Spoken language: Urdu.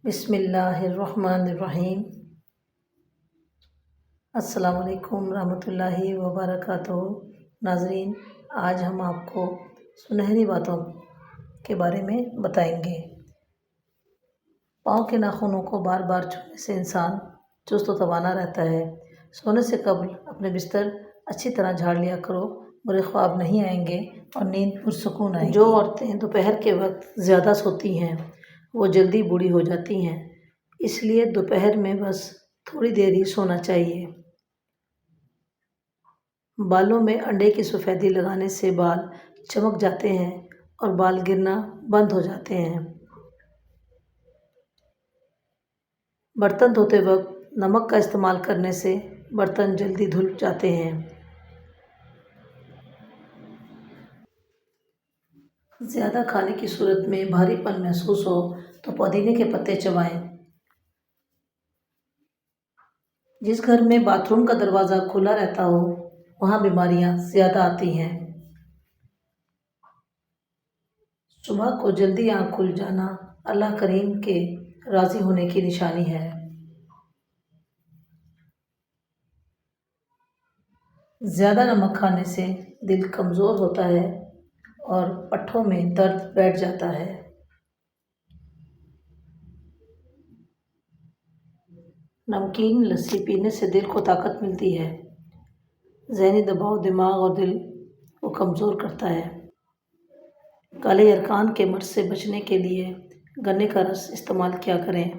بسم اللہ الرحمن الرحیم۔ السلام علیکم ورحمۃ اللہ وبرکاتہ۔ ناظرین، آج ہم آپ کو سنہری باتوں کے بارے میں بتائیں گے۔ پاؤں کے ناخنوں کو بار بار چھونے سے انسان چست و توانا رہتا ہے۔ سونے سے قبل اپنے بستر اچھی طرح جھاڑ لیا کرو، برے خواب نہیں آئیں گے اور نیند پرسکون آئے گی۔ جو عورتیں دوپہر کے وقت زیادہ سوتی ہیں وہ جلدی بوڑھی ہو جاتی ہیں، اس لیے دوپہر میں بس تھوڑی دیر ہی سونا چاہیے۔ بالوں میں انڈے کی سفیدی لگانے سے بال چمک جاتے ہیں اور بال گرنا بند ہو جاتے ہیں۔ برتن دھوتے وقت نمک کا استعمال کرنے سے برتن جلدی دھل جاتے ہیں۔ زیادہ کھانے کی صورت میں بھاری پن محسوس ہو تو پودینے کے پتے چبائیں۔ جس گھر میں باتھ روم کا دروازہ کھلا رہتا ہو وہاں بیماریاں زیادہ آتی ہیں۔ صبح کو جلدی آنکھ کھل جانا اللہ کریم کے راضی ہونے کی نشانی ہے۔ زیادہ نمک کھانے سے دل کمزور ہوتا ہے اور پٹھوں میں درد بیٹھ جاتا ہے۔ نمکین لسی پینے سے دل کو طاقت ملتی ہے۔ ذہنی دباؤ دماغ اور دل کو کمزور کرتا ہے۔ کالے یرقان کے مرض سے بچنے کے لیے گنے کا رس استعمال کیا کریں۔